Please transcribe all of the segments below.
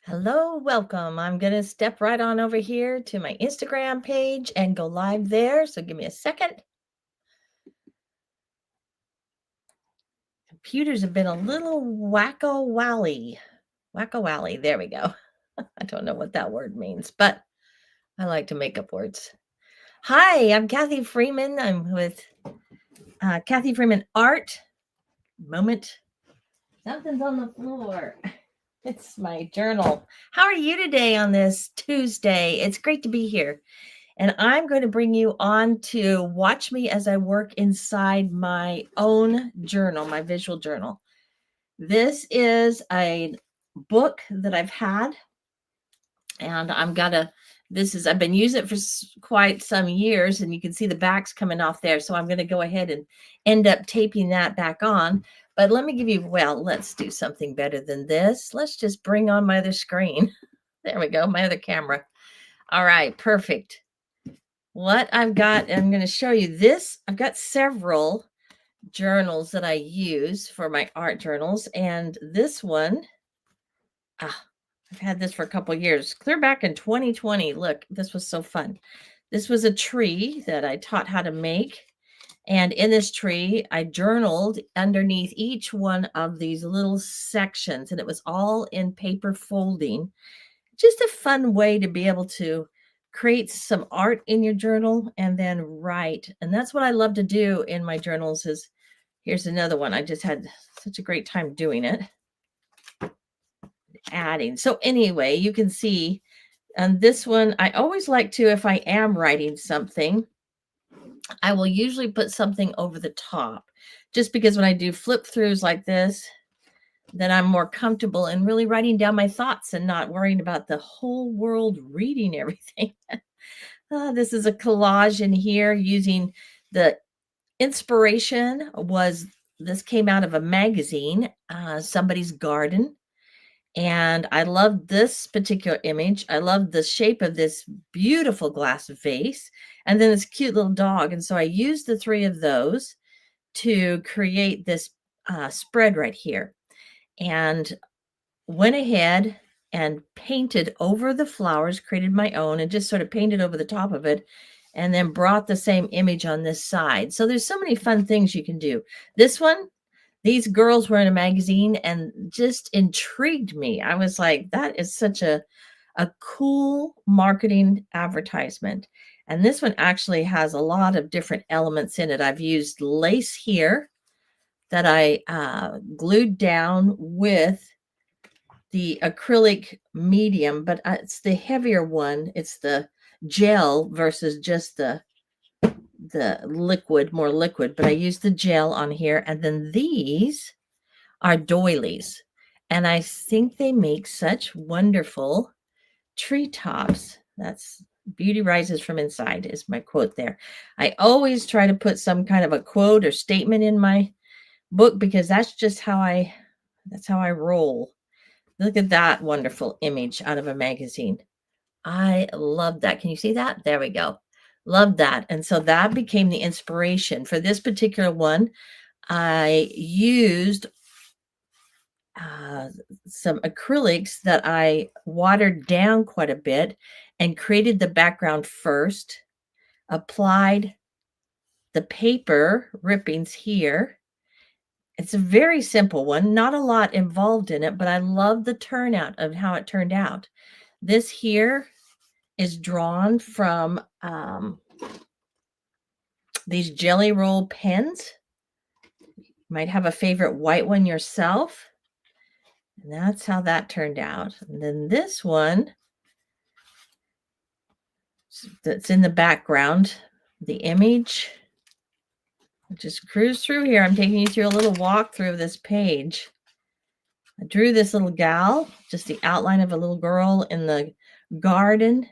Hello, welcome. I'm going to step right on over here to my Instagram page and go live there. So give me a second. Computers have been a little wacko-wally. Wacko-wally. There we go. I don't know what that word means, but I like to make up words. Hi, I'm Kathy Freeman. I'm with Kathy Freeman Art. Moment. Something's on the floor. It's my journal. How are you today on this Tuesday? It's great to be here. And I'm going to bring you on to watch me as I work inside my own journal, my visual journal. This is a book that I've had, and I've been using it for quite some years, and you can see the backs coming off there. So I'm going to go ahead and end up taping that back on. But let me give you, let's do something better than this. Let's just bring on my other screen. There we go, my other camera. All right, perfect. What I've got, I'm going to show you this. I've got several journals that I use for my art journals. And this one, I've had this for a couple years, clear back in 2020. Look, this was so fun. This was a tree that I taught how to make. And in this tree, I journaled underneath each one of these little sections, and it was all in paper folding. Just a fun way to be able to create some art in your journal and then write. And that's what I love to do in my journals. Here's another one. I just had such a great time doing it. Adding. So anyway, you can see on this one, I always like to, if I am writing something, I will usually put something over the top, just because when I do flip throughs like this, then I'm more comfortable in really writing down my thoughts and not worrying about the whole world reading everything. This is a collage in here using the inspiration this came out of a magazine, Somebody's Garden. And I love this particular image. I love the shape of this beautiful glass vase and then this cute little dog. And so I used the three of those to create this spread right here, and went ahead and painted over the flowers, created my own, and just sort of painted over the top of it, and then brought the same image on this side. So there's so many fun things you can do. This one, these girls were in a magazine and just intrigued me. I was like, that is such a cool marketing advertisement. And this one actually has a lot of different elements in it. I've used lace here that I glued down with the acrylic medium, but it's the heavier one. It's the gel versus just the liquid, more liquid, but I use the gel on here. And then these are doilies, and I think they make such wonderful treetops. That's beauty rises from inside is my quote there. I always try to put some kind of a quote or statement in my book because that's how I roll. Look at that wonderful image out of a magazine. I love that. Can you see that? There we go. Love that. And so that became the inspiration for this particular one. I used some acrylics that I watered down quite a bit and created the background first, applied the paper rippings here. It's a very simple one, not a lot involved in it, but I love the turnout of how it turned out. This here is drawn from these Jelly Roll pens. You might have a favorite white one yourself. And that's how that turned out. And then this one that's in the background, the image. Just cruise through here. I'm taking you through a little walk through of this page. I drew this little gal, just the outline of a little girl in the garden.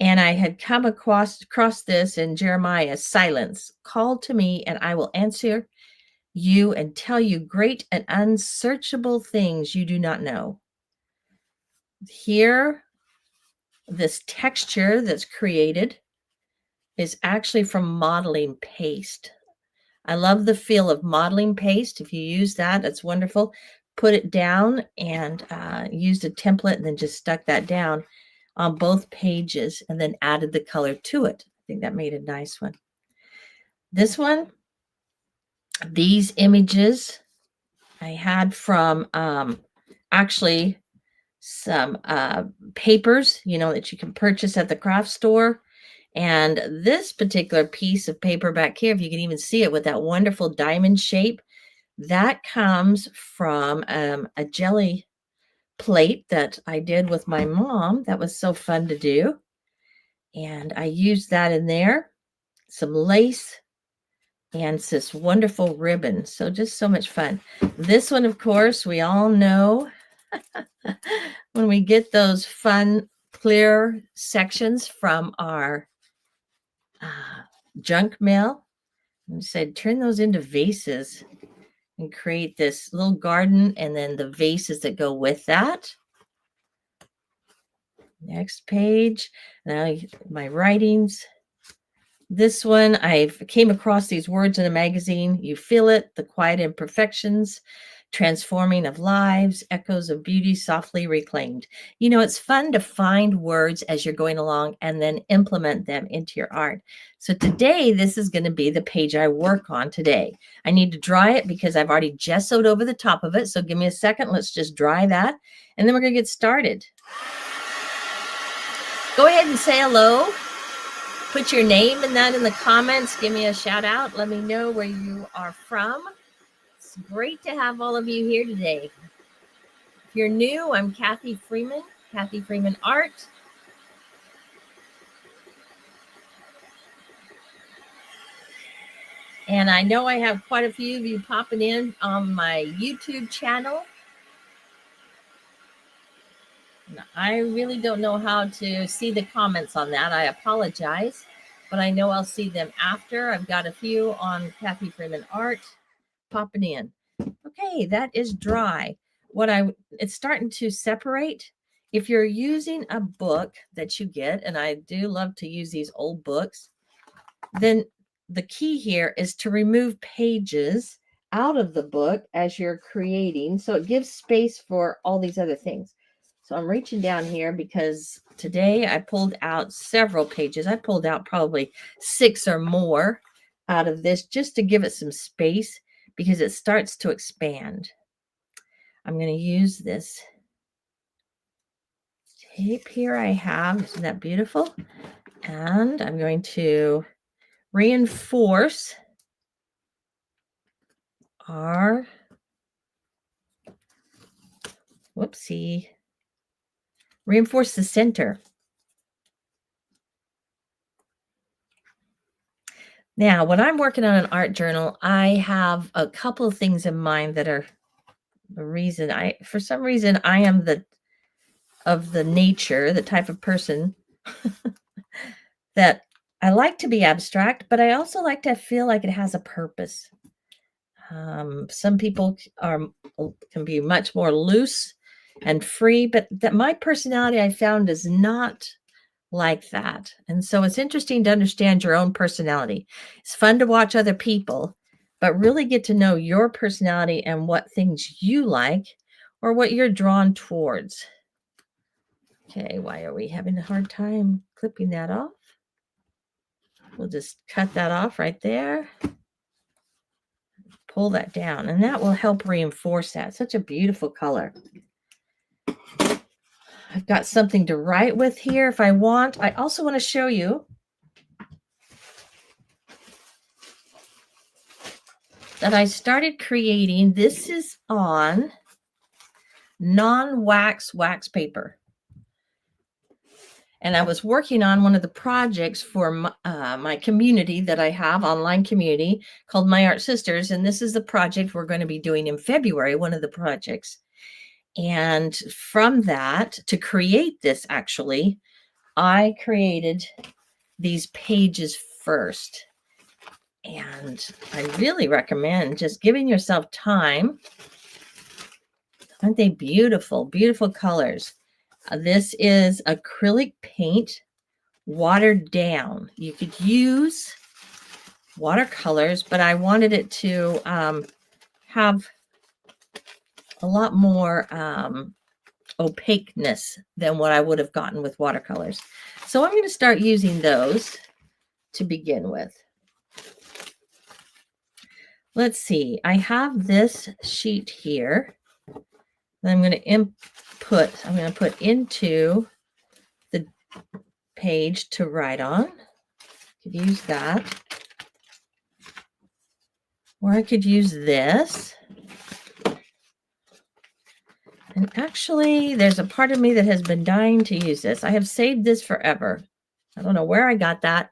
And I had come across this in Jeremiah, silence, call to me and I will answer you and tell you great and unsearchable things you do not know. Here, this texture that's created is actually from modeling paste. I love the feel of modeling paste. If you use that, that's wonderful. put it down and used a template and then just stuck that down on both pages and then added the color to it. I think that made a nice one. This one, these images I had from actually some papers, that you can purchase at the craft store. And this particular piece of paper back here, if you can even see it with that wonderful diamond shape, that comes from a jelly plate that I did with my mom. That was so fun to do. And I used that in there, some lace, and this wonderful ribbon. So just so much fun. This one, of course, we all know when we get those fun, clear sections from our junk mail, and said, turn those into vases and create this little garden and then the vases that go with that. Next page. Now my writings. This one, I came across these words in a magazine. You feel it, the quiet imperfections, transforming of lives, echoes of beauty softly reclaimed. It's fun to find words as you're going along and then implement them into your art. So today, this is going to be the page I work on today. I need to dry it because I've already gessoed over the top of it. So give me a second. Let's just dry that. And then we're going to get started. Go ahead and say hello. Put your name and that in the comments. Give me a shout out. Let me know where you are from. It's great to have all of you here today. If you're new, I'm Kathy Freeman, Kathy Freeman Art. And I know I have quite a few of you popping in on my YouTube channel. I really don't know how to see the comments on that. I apologize, but I know I'll see them after. I've got a few on Kathy Freeman Art popping in. Okay, that is dry. It's starting to separate. If you're using a book that you get, and I do love to use these old books, then the key here is to remove pages out of the book as you're creating, so it gives space for all these other things. So I'm reaching down here because today I pulled out several pages. I pulled out probably 6 or more out of this just to give it some space because it starts to expand. I'm going to use this tape here I have. Isn't that beautiful? And I'm going to reinforce our, reinforce the center. Now, when I'm working on an art journal, I have a couple of things in mind that are the reason for some reason, I am the type of person that I like to be abstract, but I also like to feel like it has a purpose. Some people can be much more loose and free, but that my personality I found is not like that. And so it's interesting to understand your own personality. It's fun to watch other people, but really get to know your personality and what things you like or what you're drawn towards. Okay, why are we having a hard time clipping that off? We'll just cut that off right there. Pull that down, and that will help reinforce that. Such a beautiful color. I've got something to write with here if I want. I also want to show you that I started creating. This is on non-wax wax paper. And I was working on one of the projects for my community that I have, online community called My Art Sisters. And this is the project we're going to be doing in February, one of the projects. And from that, to create this, actually, I created these pages first. And I really recommend just giving yourself time. Aren't they beautiful, beautiful colors? This is acrylic paint, watered down. You could use watercolors, but I wanted it to have a lot more opaqueness than what I would have gotten with watercolors. So I'm going to start using those to begin with. Let's see, I have this sheet here that I'm going to put into the page to write on. Could use that. Or I could use this. And actually, there's a part of me that has been dying to use this. I have saved this forever. I don't know where I got that.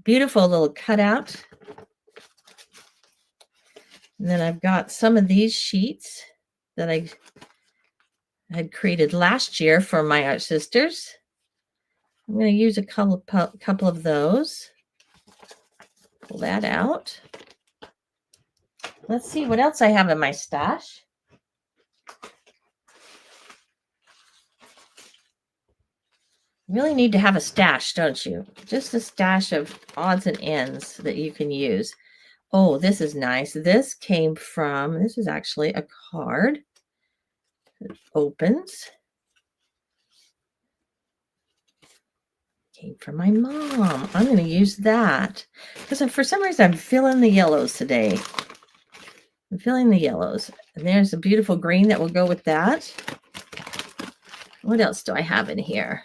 Beautiful little cutout. And then I've got some of these sheets that I had created last year for my Art Sisters. I'm going to use a couple of those. Pull that out. Let's see what else I have in my stash. You really need to have a stash, don't you? Just a stash of odds and ends that you can use. Oh, this is nice. This is actually a card. It opens. Came from my mom. I'm going to use that because for some reason I'm feeling the yellows today. I'm feeling the yellows. And there's a beautiful green that will go with that. What else do I have in here?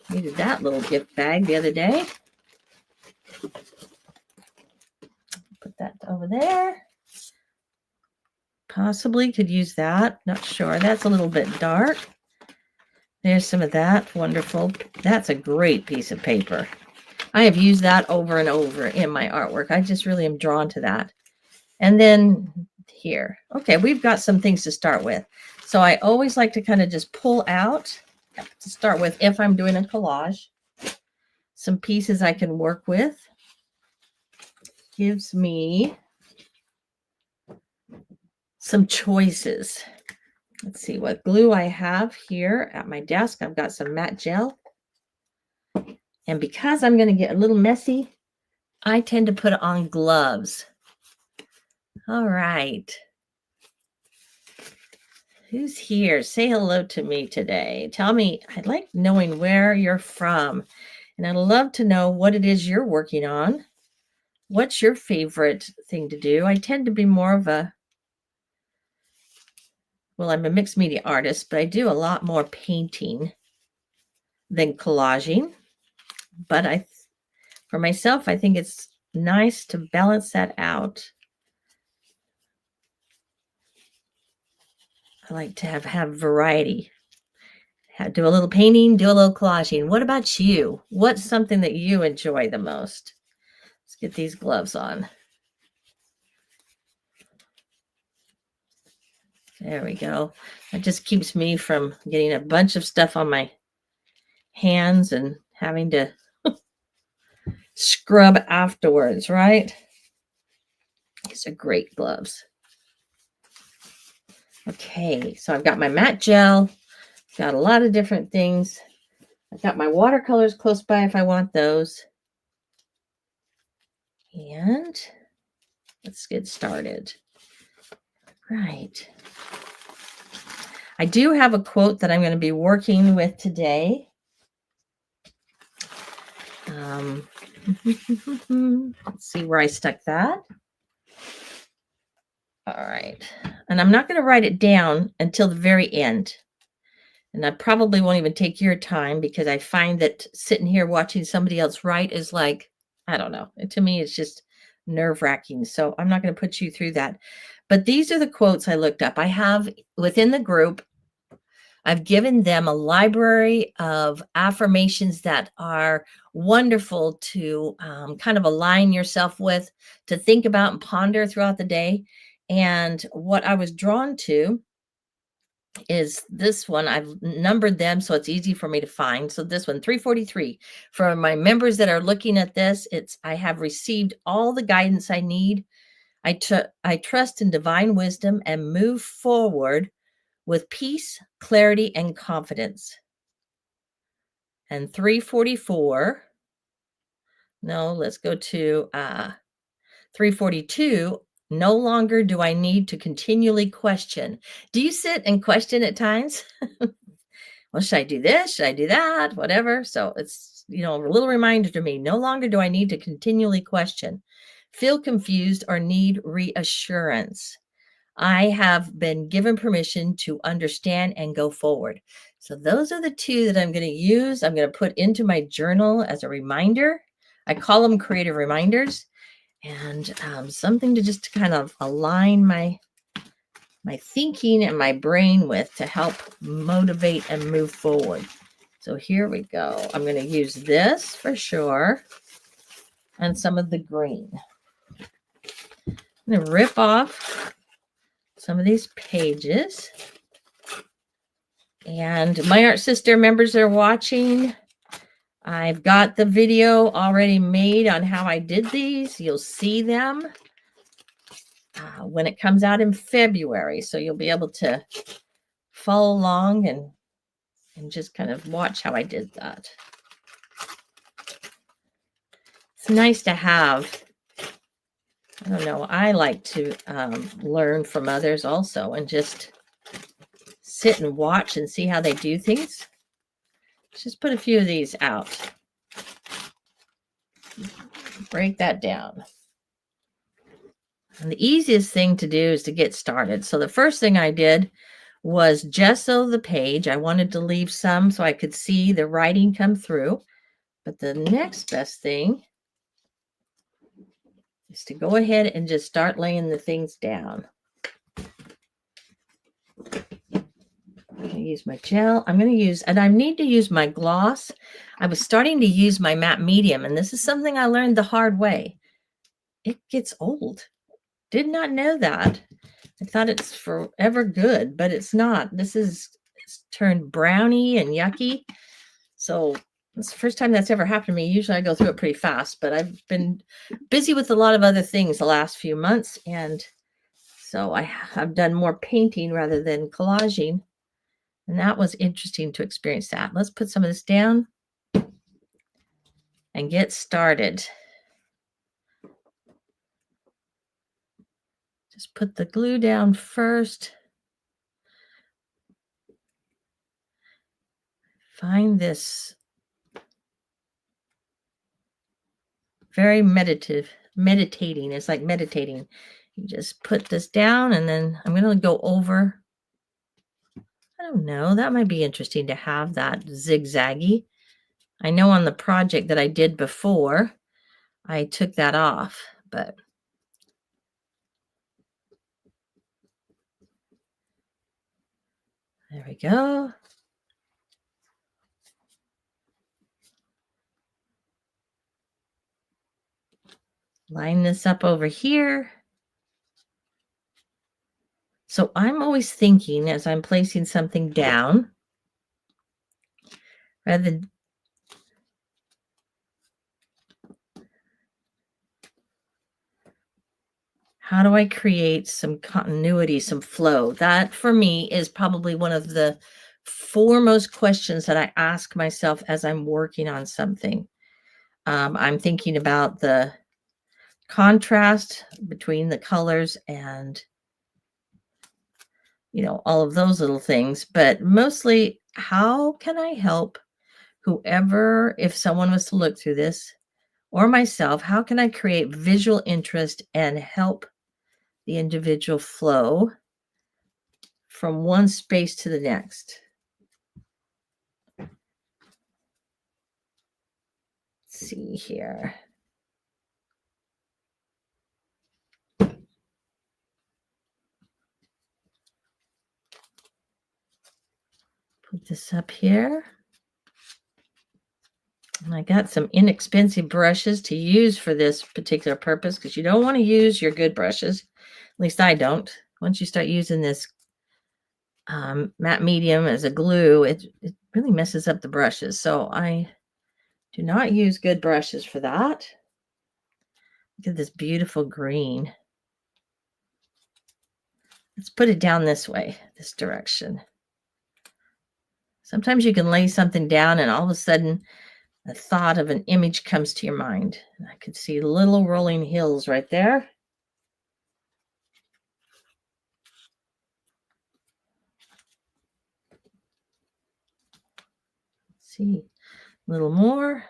Needed that little gift bag the other day. Put that over there. Possibly could use that. Not sure. That's a little bit dark. There's some of that. Wonderful. That's a great piece of paper. I have used that over and over in my artwork. I just really am drawn to that. And then here. Okay, we've got some things to start with. So I always like to kind of just pull out to start with, if I'm doing a collage, some pieces I can work with. Gives me some choices. Let's see what glue I have here at my desk. I've got some matte gel. And because I'm going to get a little messy, I tend to put on gloves. All right. Who's here? Say hello to me today. Tell me, I'd like knowing where you're from. And I'd love to know what it is you're working on. What's your favorite thing to do? I tend to be more of I'm a mixed media artist, but I do a lot more painting than collaging. But for myself, I think it's nice to balance that out. I like to have variety. Do a little painting, do a little collaging. What about you? What's something that you enjoy the most? Let's get these gloves on. There we go. That just keeps me from getting a bunch of stuff on my hands and having to scrub afterwards, right? These are great gloves. Okay, so I've got my matte gel. Got a lot of different things. I've got my watercolors close by if I want those. And let's get started. Right. I do have a quote that I'm going to be working with today. Let's see where I stuck that. All right. And I'm not going to write it down until the very end. And I probably won't even take your time because I find that sitting here watching somebody else write is like, I don't know. To me, it's just nerve-wracking. So I'm not going to put you through that. But these are the quotes I looked up. I have within the group, I've given them a library of affirmations that are wonderful to kind of align yourself with, to think about and ponder throughout the day. And what I was drawn to is this one. I've numbered them so it's easy for me to find. So this one, 343. For my members that are looking at this, I have received all the guidance I need. I trust in divine wisdom and move forward with peace, clarity, and confidence. And 344. No, let's go to 342. No longer do I need to continually question. Do you sit and question at times? Well, should I do this? Should I do that? Whatever. So it's, a little reminder to me. No longer do I need to continually question, feel confused, or need reassurance. I have been given permission to understand and go forward. So those are the two that I'm going to use. I'm going to put into my journal as a reminder. I call them creative reminders, and something to just kind of align my thinking and my brain with to help motivate and move forward. So here we go. I'm going to use this for sure, and some of the green. I'm going to rip off some of these pages. And my Art Sister members are watching. I've got the video already made on how I did these. You'll see them when it comes out in February. So you'll be able to follow along and just kind of watch how I did that. It's nice to have, I don't know, I like to learn from others also and just sit and watch and see how they do things. Let's just put a few of these out. Break that down. And the easiest thing to do is to get started. So the first thing I did was gesso the page. I wanted to leave some so I could see the writing come through. But the next best thing is to go ahead and just start laying the things down. I'm going to use my gel. And I need to use my gloss. I was starting to use my matte medium, and this is something I learned the hard way. It gets old. Did not know that. I thought it's forever good, but it's not. It's turned browny and yucky. So it's the first time that's ever happened to me. Usually I go through it pretty fast, but I've been busy with a lot of other things the last few months. And so I have done more painting rather than collaging. And that was interesting to experience that. Let's put some of this down and get started. Just put the glue down first. Find this very meditating. It's like meditating. You just put this down, and then I'm going to go over. I don't know. That might be interesting to have that zigzaggy. I know on the project that I did before, I took that off, but there we go. Line this up over here. So I'm always thinking as I'm placing something down, rather than how do I create some continuity, some flow? That for me is probably one of the foremost questions that I ask myself as I'm working on something. I'm thinking about the contrast between the colors and, all of those little things, but mostly how can I help whoever, if someone was to look through this or myself, how can I create visual interest and help the individual flow from one space to the next? Let's see here. Put this up here. And I got some inexpensive brushes to use for this particular purpose, because you don't want to use your good brushes. At least I don't. Once you start using this matte medium as a glue, it really messes up the brushes. So I do not use good brushes for that. Look at this beautiful green. Let's put it down this way, this direction. Sometimes you can lay something down and all of a sudden the thought of an image comes to your mind. I could see little rolling hills right there. see, a little more.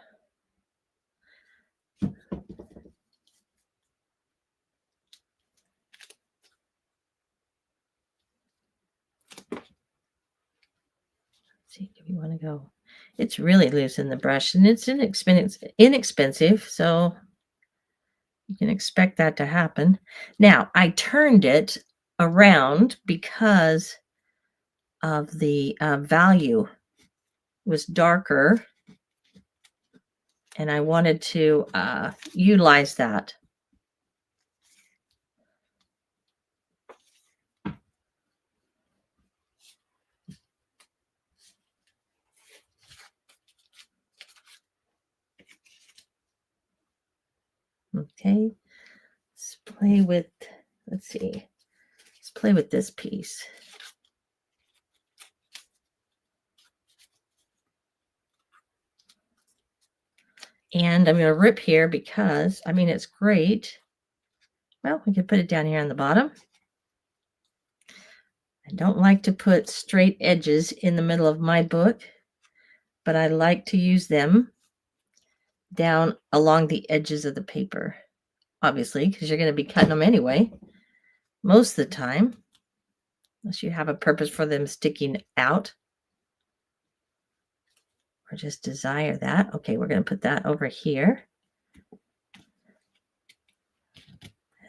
See if you want to go. It's really loose in the brush, and it's inexpensive, so you can expect that to happen. Now, I turned it around because of the value was darker, and I wanted to utilize that. Okay, let's play with, let's see, let's play with this piece. And I'm going to rip here because, I mean, it's great. Well, we can put it down here on the bottom. I don't like to put straight edges in the middle of my book, but I like to use them down along the edges of the paper, obviously, because you're going to be cutting them anyway, most of the time, unless you have a purpose for them sticking out or just desire that. Okay, we're going to put that over here.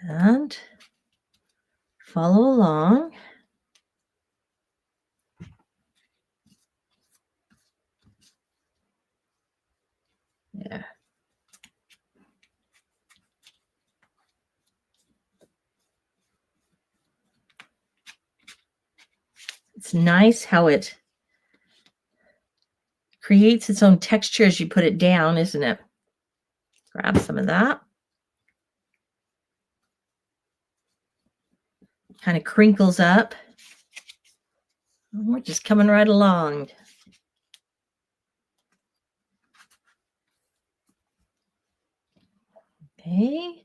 And follow along. Yeah. It's nice how it creates its own texture as you put it down, isn't it? Grab some of that. Kind of crinkles up. We're just coming right along. Okay.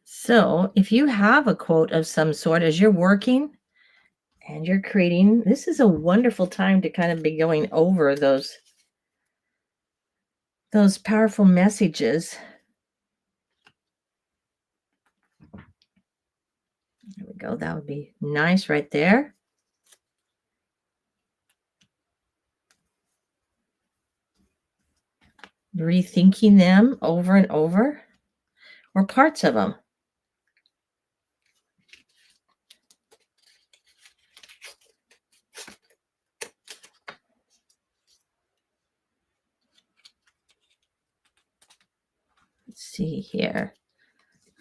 So if you have a quote of some sort as you're working and you're creating, this is a wonderful time to kind of be going over those powerful messages. There we go. That would be nice right there. Rethinking them over and over, or parts of them. Let's see here.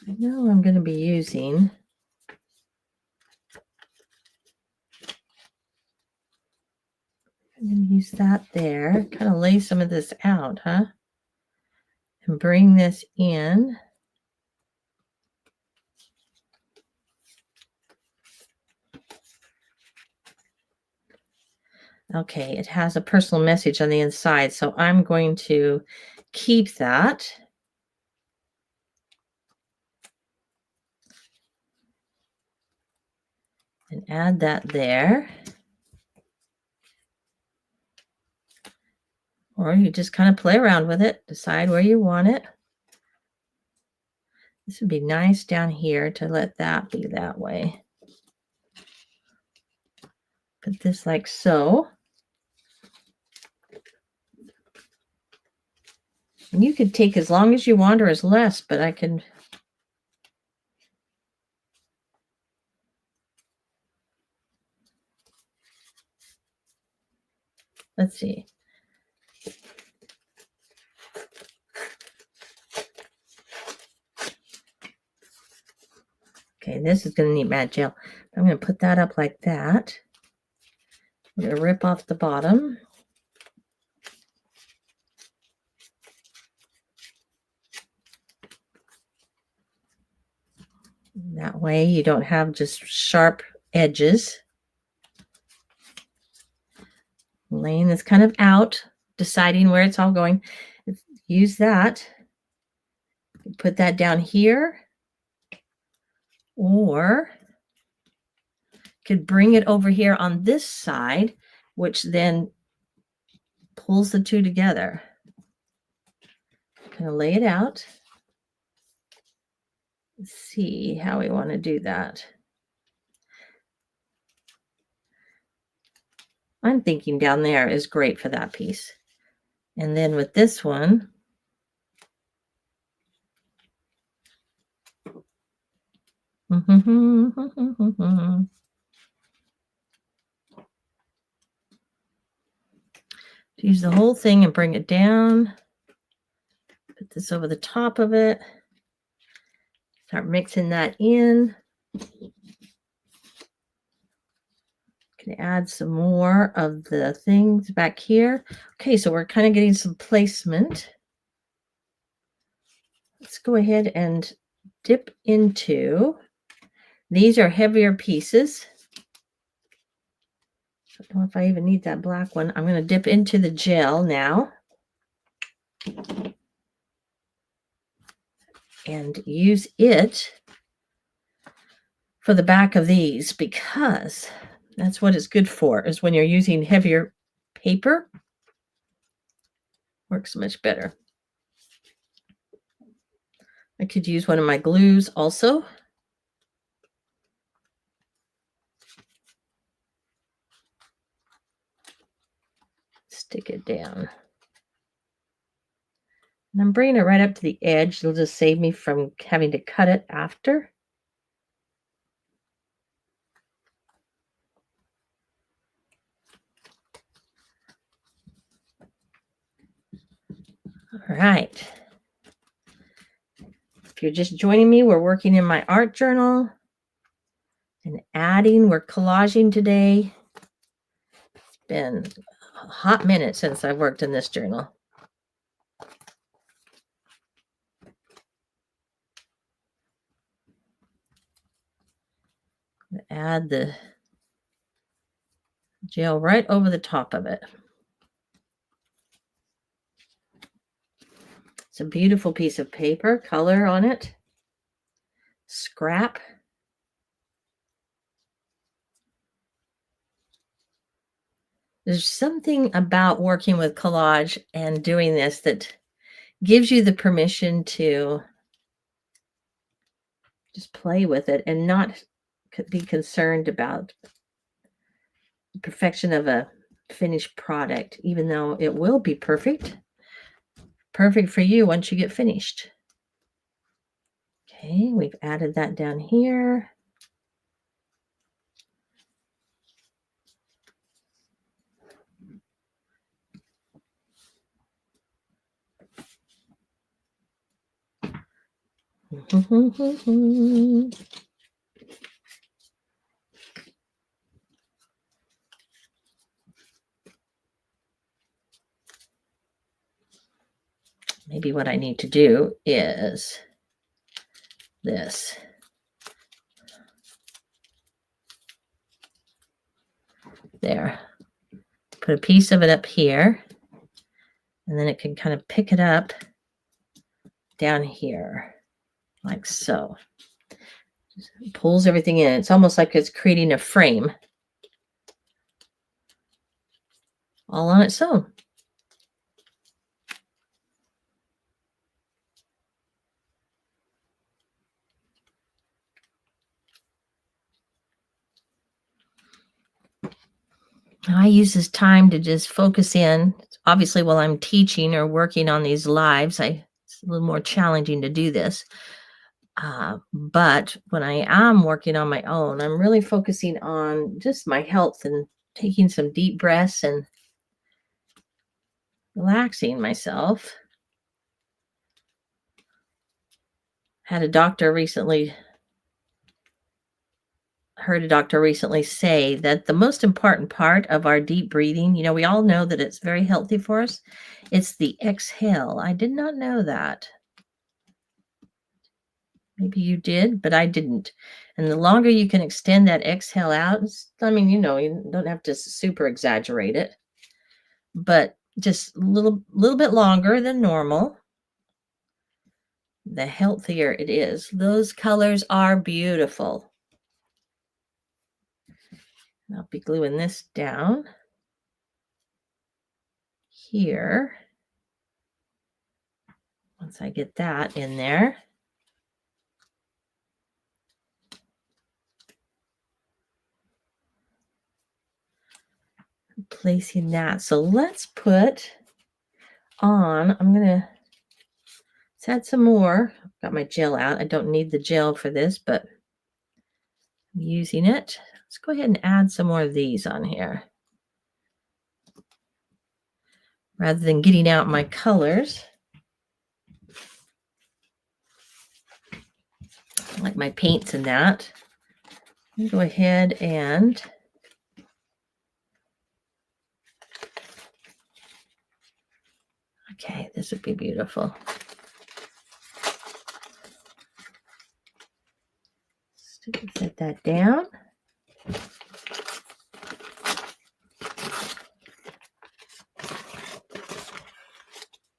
I know I'm going to be using I'm going to use that there, kind of lay some of this out, huh? And bring this in. Okay, it has a personal message on the inside, so I'm going to keep that. And add that there. Or you just kind of play around with it, decide where you want it. This would be nice down here to let that be that way. Put this like so. And you could take as long as you want or as less, but I can. Let's see. Okay, this is going to need matte gel. I'm going to put that up like that. I'm going to rip off the bottom. That way you don't have just sharp edges. Laying this kind of out, deciding where it's all going. Use that. Put that down here, or could bring it over here on this side, which then pulls the two together. Kind of lay it out. Let's see how we want to do that. I'm thinking down there is great for that piece. And then with this one, use the whole thing and bring it down. Put this over the top of it. Start mixing that in. Can add some more of the things back here. Okay, so we're kind of getting some placement. Let's go ahead and dip into, these are heavier pieces. I don't know if I even need that black one. I'm going to dip into the gel now and use it for the back of these, because that's what it's good for, is when you're using heavier paper. Works much better. I could use one of my glues also. Stick it down. And I'm bringing it right up to the edge. It'll just save me from having to cut it after. All right. If you're just joining me, we're working in my art journal and adding, we're collaging today. It's been a hot minute since I've worked in this journal. Add the gel right over the top of it. It's a beautiful piece of paper, color on it, scrap. There's something about working with collage and doing this that gives you the permission to just play with it and not be concerned about the perfection of a finished product, even though it will be perfect for you once you get finished. Okay, we've added that down here. Maybe what I need to do is this. There. Put a piece of it up here, and then it can kind of pick it up down here, like so. Just pulls everything in. It's almost like it's creating a frame all on its own. I use this time to just focus in. Obviously, while I'm teaching or working on these lives, it's a little more challenging to do this. But when I am working on my own, I'm really focusing on just my health and taking some deep breaths and relaxing myself. Heard a doctor recently say that the most important part of our deep breathing, we all know that it's very healthy for us. It's the exhale. I did not know that. Maybe you did, but I didn't. And the longer you can extend that exhale out, you don't have to super exaggerate it, but just a little bit longer than normal. the healthier it is. Those colors are beautiful. I'll be gluing this down here. Once I get that in there. Placing that. So let's put on, let's add some more. I've got my gel out. I don't need the gel for this, but I'm using it. Let's go ahead and add some more of these on here. Rather than getting out my colors. Like my paints and that. Go ahead and okay, this would be beautiful. Set that down.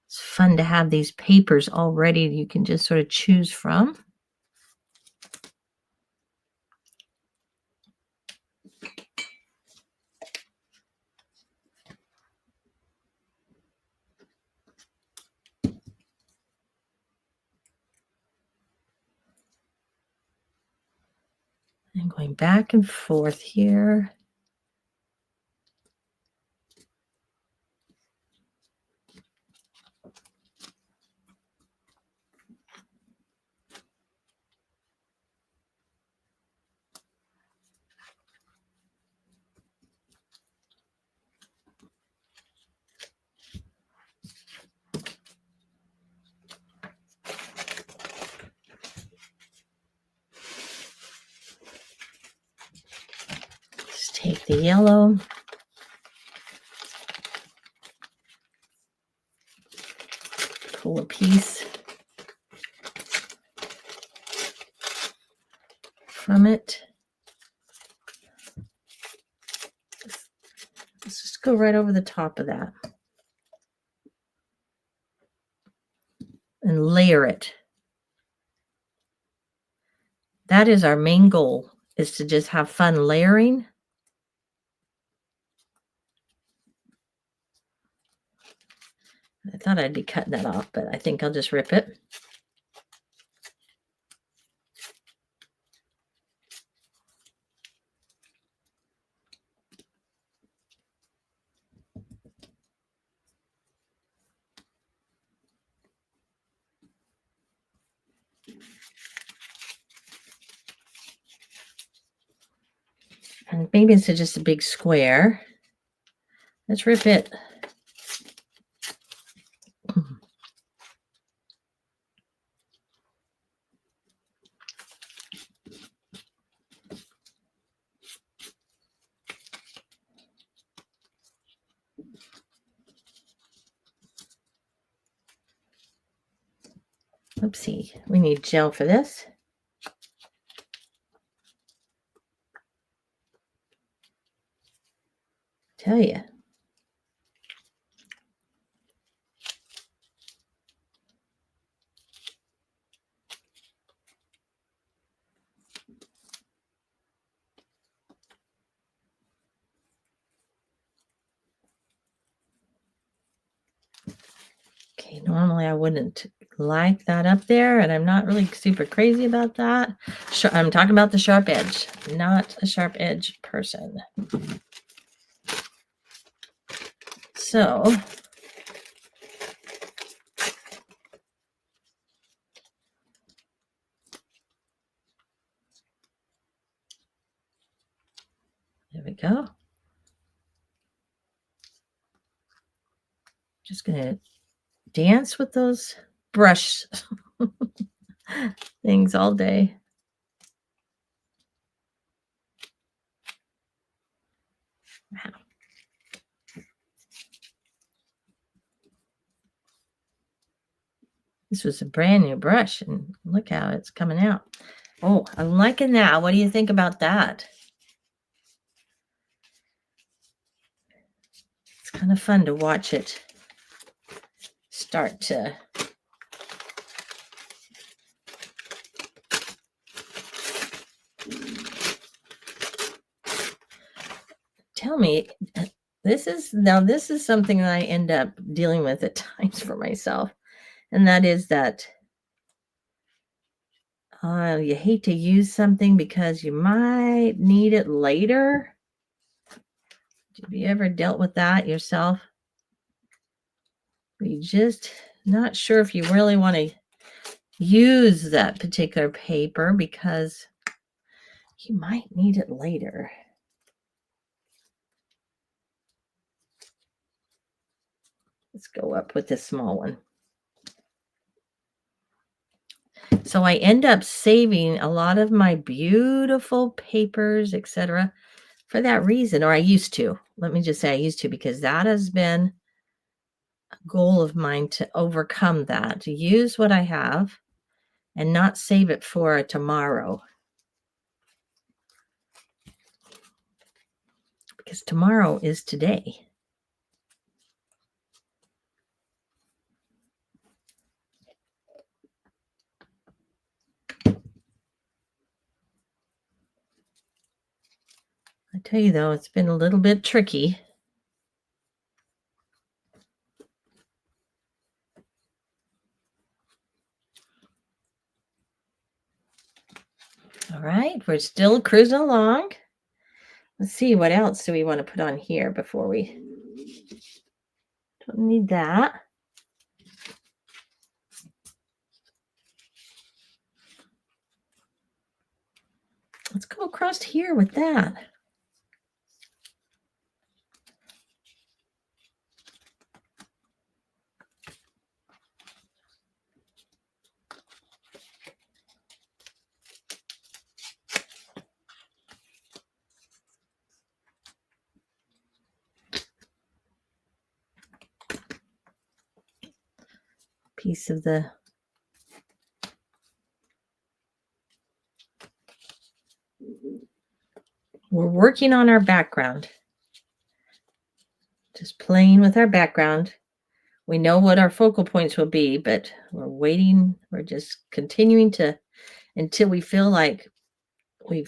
It's fun to have these papers all ready. You can just sort of choose from. And going back and forth here. Just take the yellow. Pull a piece from it. Let's just go right over the top of that. And layer it. That is our main goal, is to just have fun layering. I thought I'd be cutting that off, but I think I'll just rip it. And maybe it's just a big square. Let's rip it. Oopsie, we need gel for this. Tell you. Okay, normally I wouldn't like that up there, and I'm not really super crazy about that. I'm talking about the sharp edge, not a sharp edge person. So there we go. Just gonna dance with those brush things all day. Wow. This was a brand new brush, and look how it's coming out. Oh, I'm liking that. What do you think about that? It's kind of fun to watch it start to tell me, this is something that I end up dealing with at times for myself, and that is that you hate to use something because you might need it later. Have you ever dealt with that yourself? You're just not sure if you really want to use that particular paper because you might need it later. Let's go up with this small one. So I end up saving a lot of my beautiful papers, etc., for that reason, or I used to. Let me just say I used to, because that has been a goal of mine to overcome that, to use what I have and not save it for tomorrow. Because tomorrow is today. I tell you though, it's been a little bit tricky. All right, we're still cruising along. Let's see, what else do we want to put on here before we... Don't need that. Let's go across here with that. Piece of the... We're working on our background. Just playing with our background. We know what our focal points will be, but we're waiting. We're just continuing to, until we feel like we're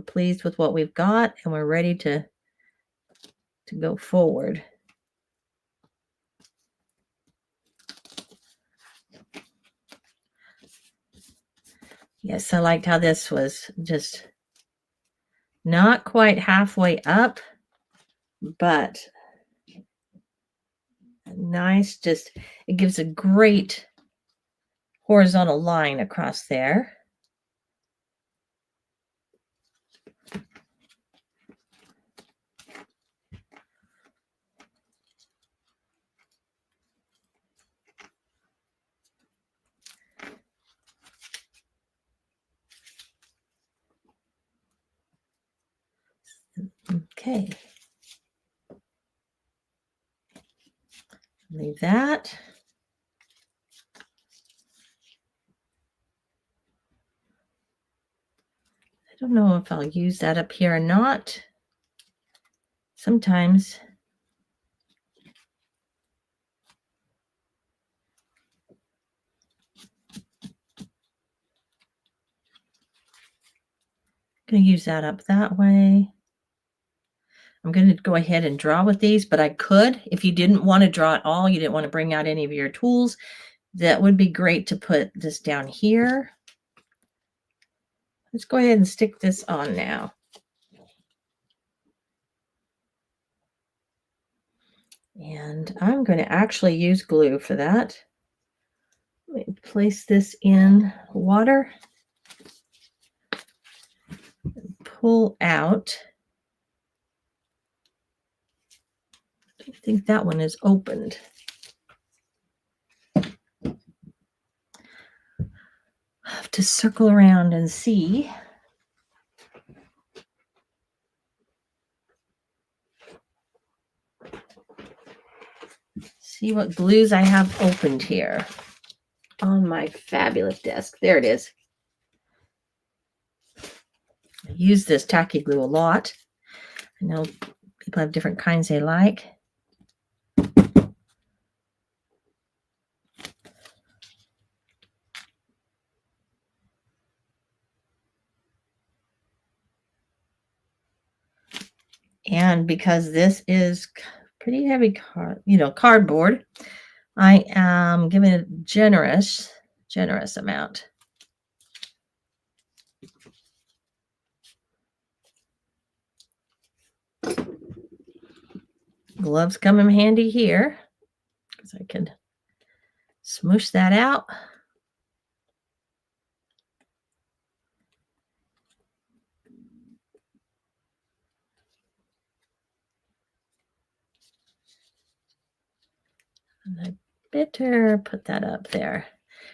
pleased with what we've got and we're ready to go forward. Yes, I liked how this was just not quite halfway up, but nice. Just, it gives a great horizontal line across there. Okay. Leave that. I don't know if I'll use that up here or not. Sometimes I'm going to use that up that way. I'm going to go ahead and draw with these, but I could, if you didn't want to draw at all, you didn't want to bring out any of your tools, that would be great to put this down here. Let's go ahead and stick this on now. And I'm going to actually use glue for that. Let me place this in water. Pull out. I think that one is opened. I have to circle around and see. See what glues I have opened here on my fabulous desk. There it is. I use this tacky glue a lot. I know people have different kinds they like. And because this is pretty heavy cardboard, I am giving it a generous amount. Gloves come in handy here because I can smoosh that out. And I better put that up there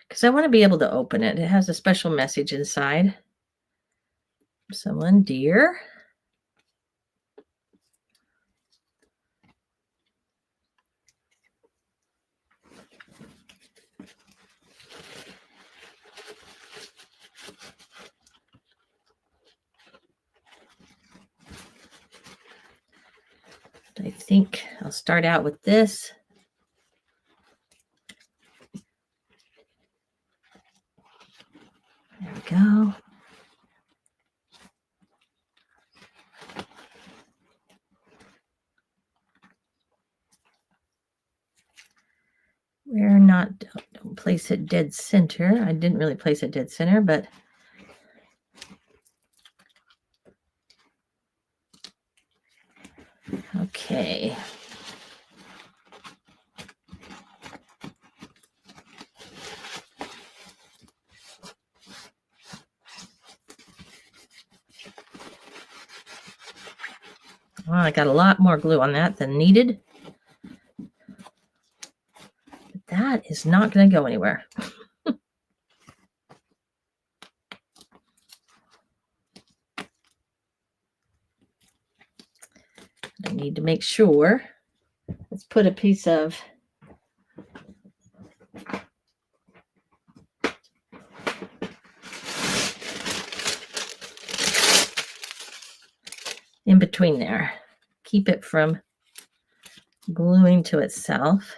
because I want to be able to open it. It has a special message inside. Someone dear. I think I'll start out with this. There we go. We're not, don't place it dead center. I didn't really place it dead center, but okay. Well, I got a lot more glue on that than needed. But that is not going to go anywhere. I need to make sure. Let's put a piece of in between there. Keep it from gluing to itself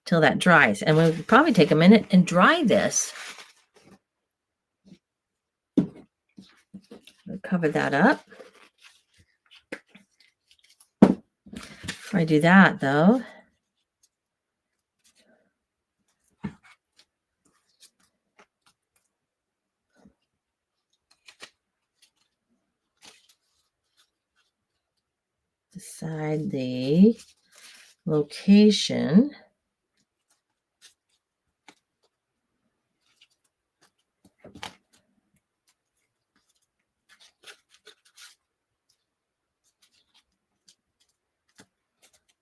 till that dries. And we'll probably take a minute and dry this. We'll cover that up. Before I do that, though, decide the location.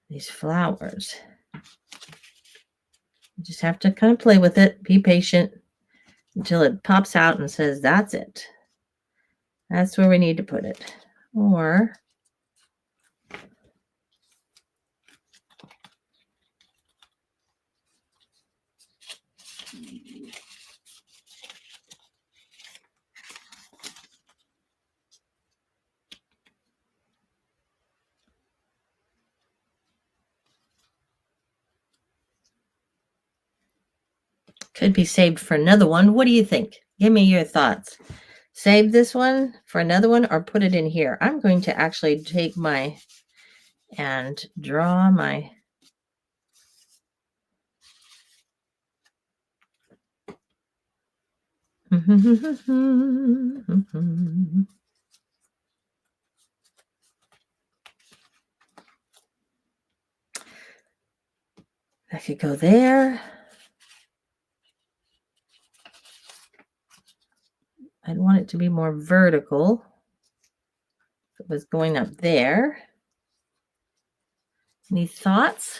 These flowers. You just have to kind of play with it, be patient until it pops out and says, that's it. That's where we need to put it. Or could be saved for another one. What do you think? Give me your thoughts. Save this one for another one or put it in here. I'm going to actually take my and draw my I could go there. I'd want it to be more vertical. If it was going up there. Any thoughts?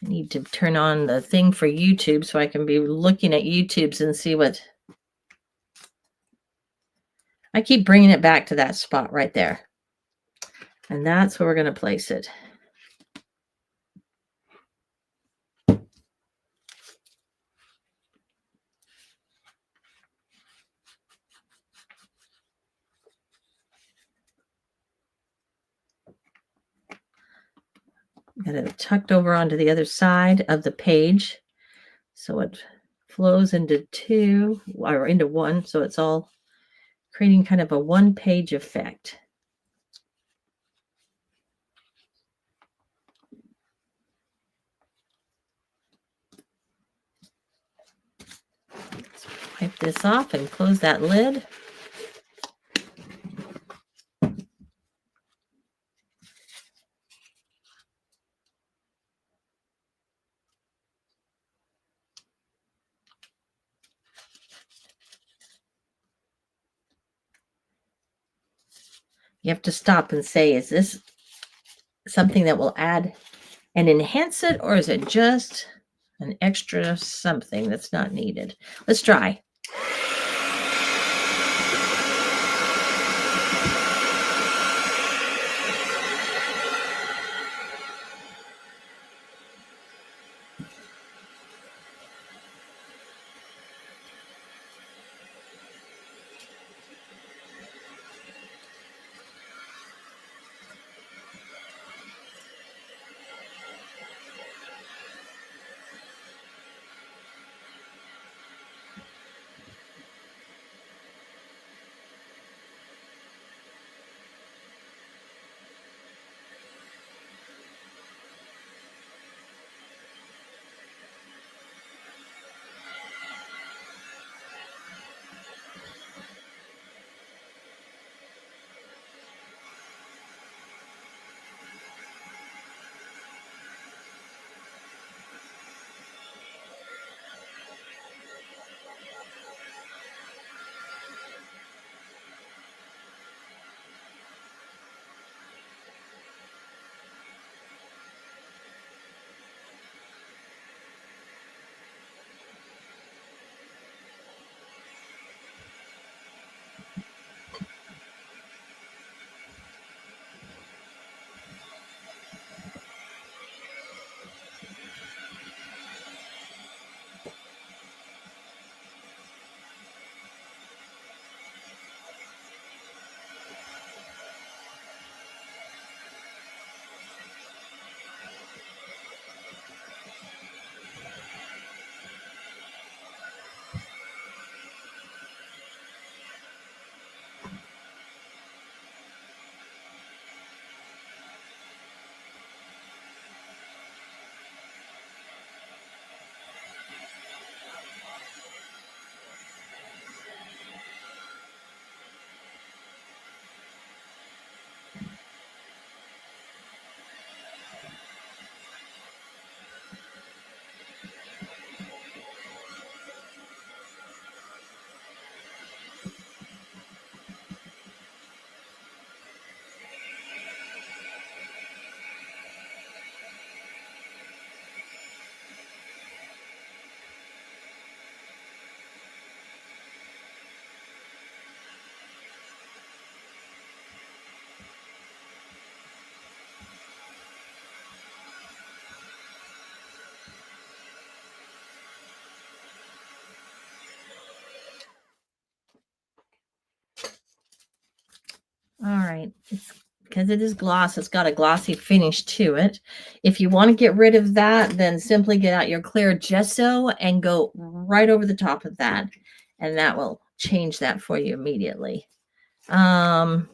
I need to turn on the thing for YouTube so I can be looking at YouTube's and see what. I keep bringing it back to that spot right there. And that's where we're going to place it. Got it tucked over onto the other side of the page so it flows into two or into one, so it's all creating kind of a one-page effect. Let's wipe this off and close that lid. You have to stop and say, is this something that will add and enhance it, or is it just an extra something that's not needed? Let's try. All right, it's because it is gloss, it's got a glossy finish to it. If you want to get rid of that, then simply get out your clear gesso and go right over the top of that, and that will change that for you immediately. Playing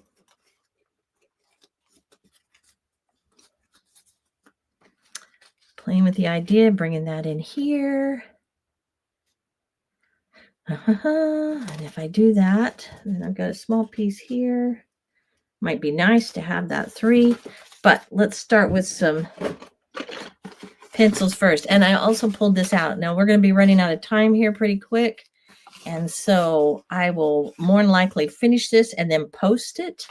with the idea, bringing that in here. And if I do that, then I've got a small piece here. Might be nice to have that 3, but let's start with some pencils first. And I also pulled this out. Now we're going to be running out of time here pretty quick. And so I will more than likely finish this and then post it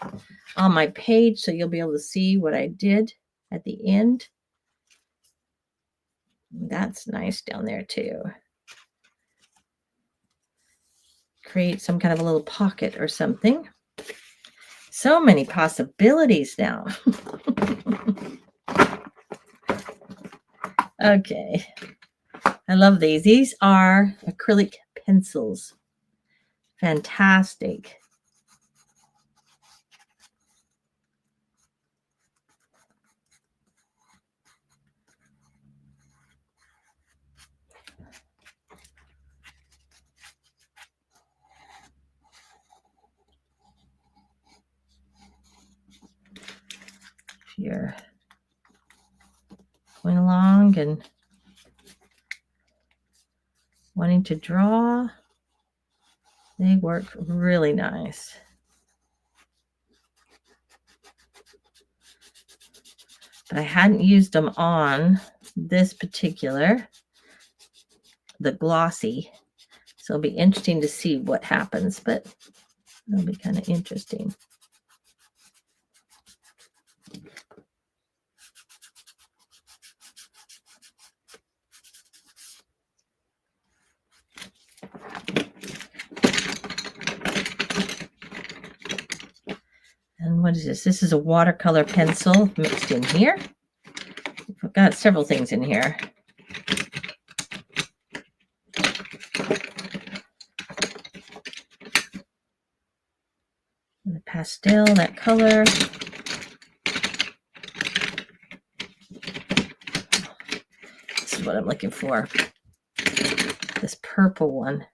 on my page so you'll be able to see what I did at the end. That's nice down there too. Create some kind of a little pocket or something. So many possibilities now. Okay. I love these. These are acrylic pencils. Fantastic. you're going along and wanting to draw, they work really nice. But I hadn't used them on this particular, the glossy. So it'll be interesting to see what happens, but it'll be kind of interesting. And what is this? This is a watercolor pencil mixed in here. I've got several things in here. The pastel, that color. This is what I'm looking for. This purple one.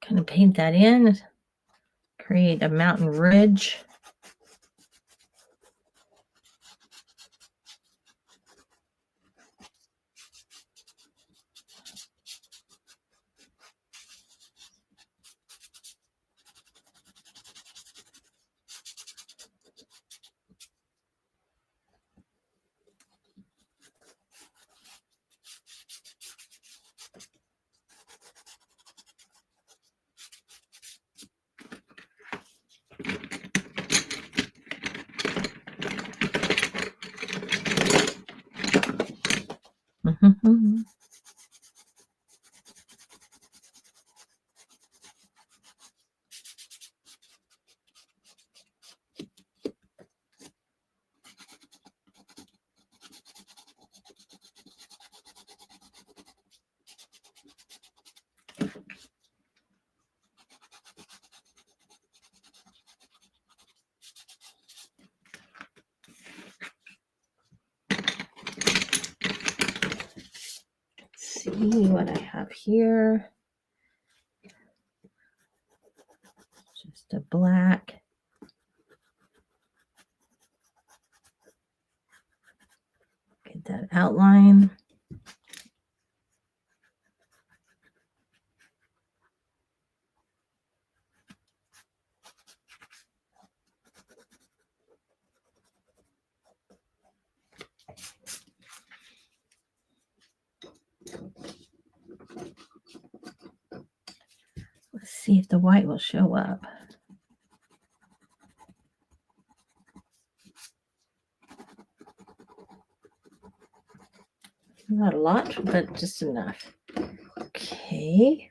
Kind of paint that in, create a mountain ridge. See what I have here. Just a black. Get that outline. Let's see if the white will show up. Not a lot, but just enough. Okay.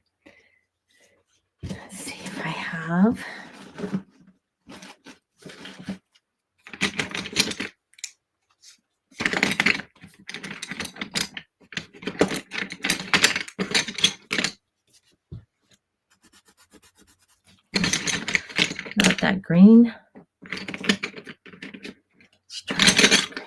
Let's see if I have. Not that green. Let's try this green.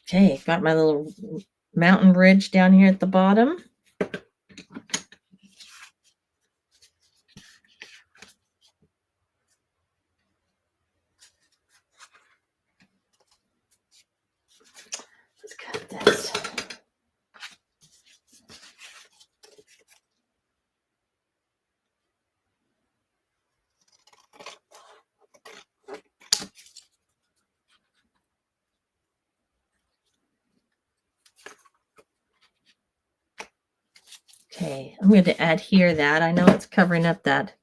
Okay, got my little mountain ridge down here at the bottom. Let's cut this. Okay, I'm going to adhere that. I know it's covering up that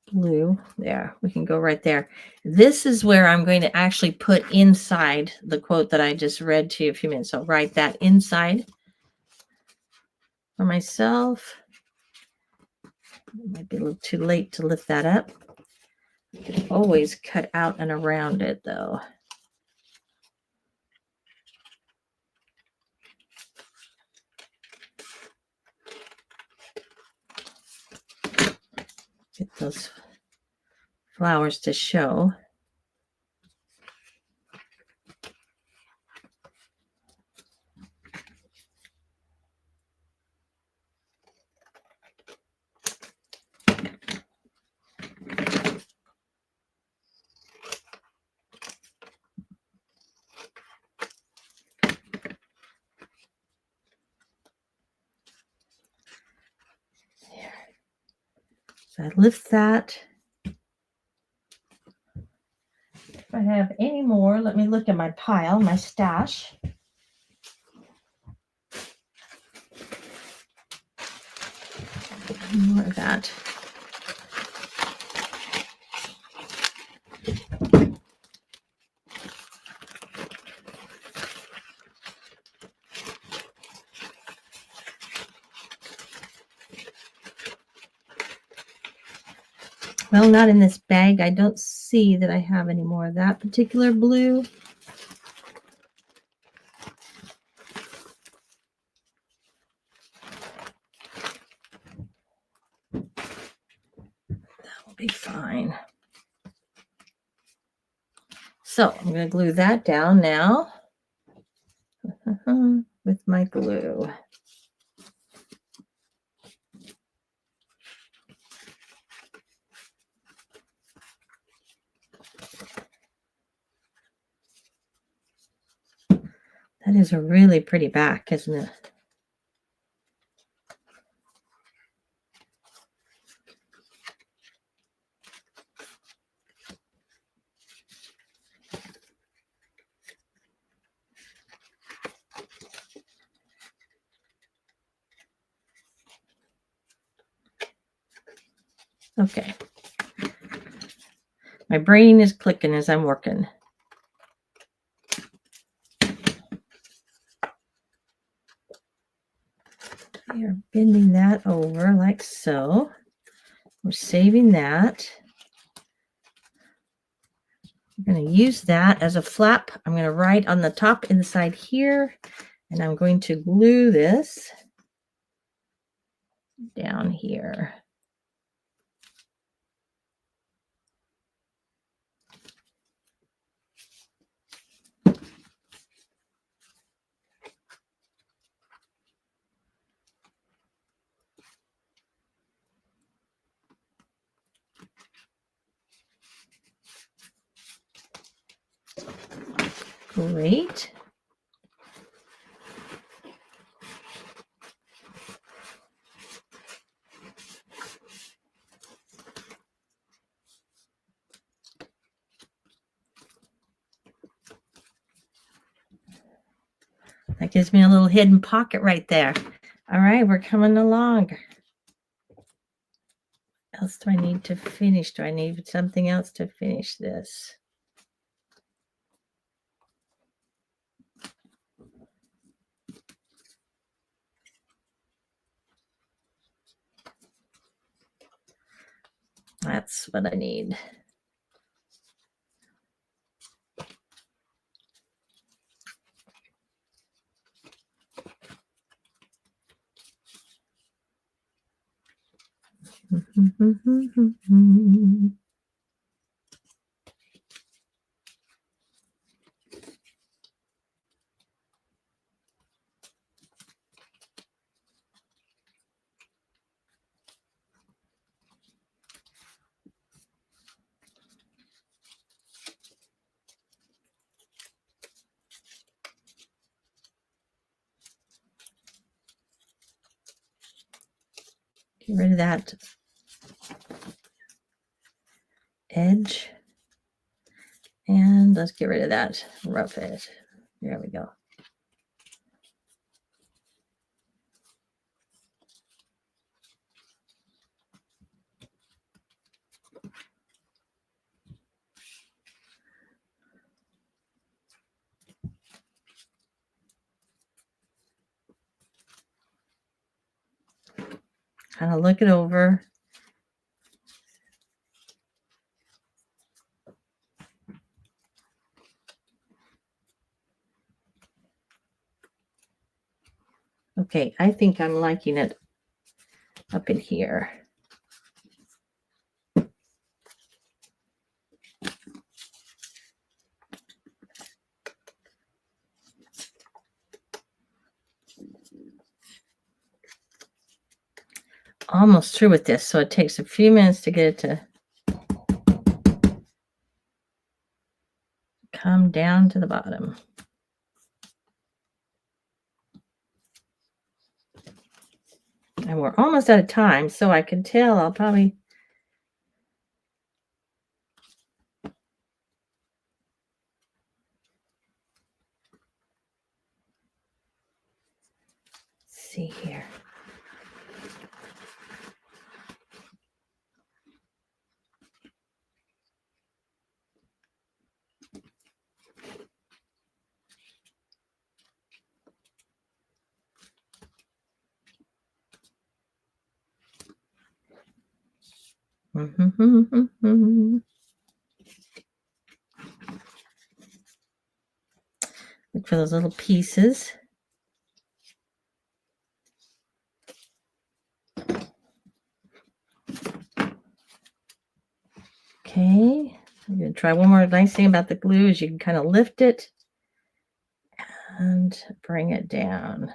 blue. There, we can go right there. This is where I'm going to actually put inside the quote that I just read to you a few minutes. So write that inside for myself. It might be a little too late to lift that up. You can always cut out and around it though. Get those flowers to show. So I lift that. If I have any more, let me look at my pile, my stash. More of that. Well, not in this bag. I don't see that I have any more of that particular blue. That will be fine. So I'm going to glue that down now with my glue. That is a really pretty back, isn't it? Okay. My brain is clicking as I'm working. We are bending that over like so. We're saving that. I'm going to use that as a flap. I'm going to write on the top inside here, and I'm going to glue this down here. Great. That gives me a little hidden pocket right there. All right, we're coming along. What else do I need to finish? Do I need something else to finish this? That's what I need. Get rid of that edge. And let's get rid of that rough edge. There we go. kind of look it over. Okay, I think I'm liking it up in here. Almost through with this, so it takes a few minutes to get it to come down to the bottom. And we're almost out of time, so I can tell I'll probably see here. Look for those little pieces. Okay, I'm going to try one more. Nice thing about the glue is you can kind of lift it and bring it down.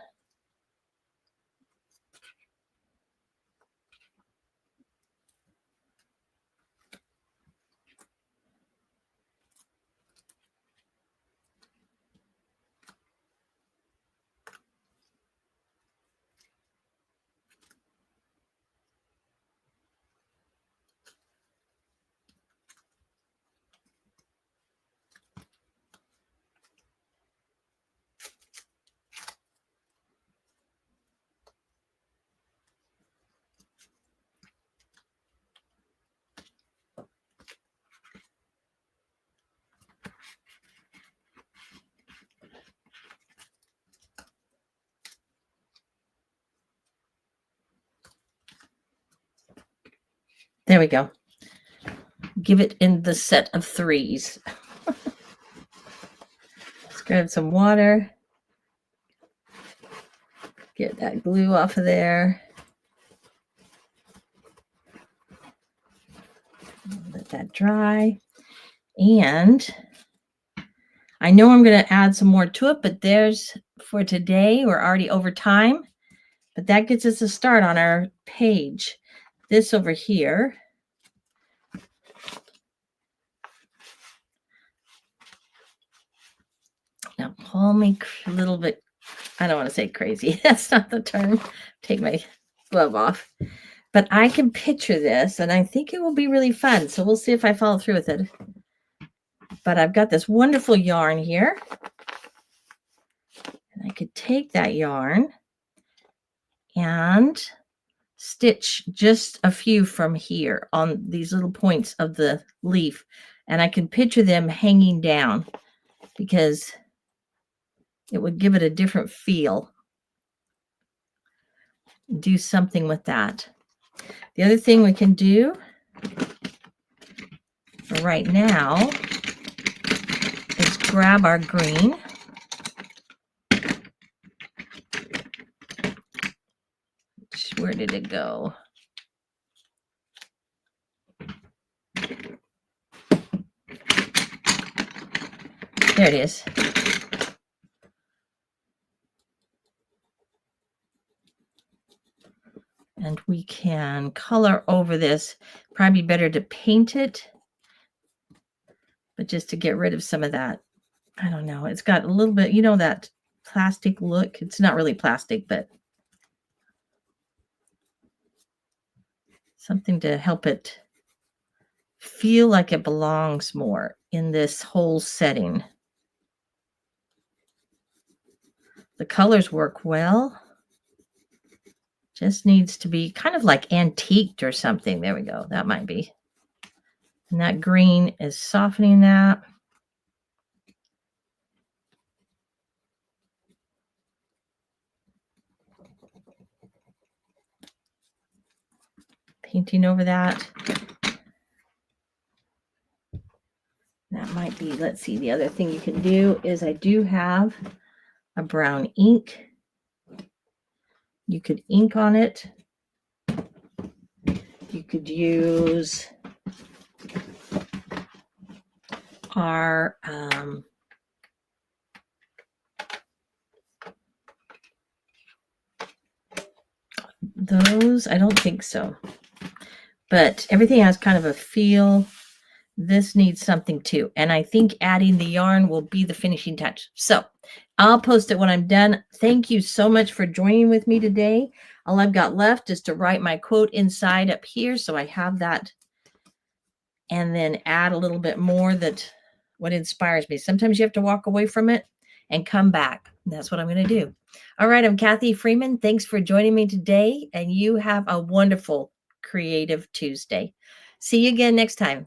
There we go. Give it in the set of 3s. Let's grab some water. Get that glue off of there. Let that dry. And I know I'm going to add some more to it, but there's for today. We're already over time, but that gets us a start on our page. This over here. Now, pull me a little bit. I don't want to say crazy. That's not the term. Take my glove off. But I can picture this, and I think it will be really fun. So we'll see if I follow through with it. But I've got this wonderful yarn here. And I could take that yarn and stitch just a few from here on these little points of the leaf. And I can picture them hanging down because it would give it a different feel. Do something with that. The other thing we can do for right now is grab our green. Where did it go? There it is. And we can color over this. Probably better to paint it, but just to get rid of some of that. I don't know. It's got a little bit, you know, that plastic look. It's not really plastic, but something to help it feel like it belongs more in this whole setting. The colors work well. Just needs to be kind of like antiqued or something. There we go. That might be. And that green is softening that. painting over that. That might be, let's see, the other thing you can do is I do have a brown ink. You could ink on it. You could use our those, I don't think so. But everything has kind of a feel. This needs something too. And I think adding the yarn will be the finishing touch. So I'll post it when I'm done. Thank you so much for joining with me today. All I've got left is to write my quote inside up here. So I have that. And then add a little bit more that what inspires me. Sometimes you have to walk away from it and come back. That's what I'm going to do. All right. I'm Kathy Freeman. Thanks for joining me today. And you have a wonderful Creative Tuesday. See you again next time.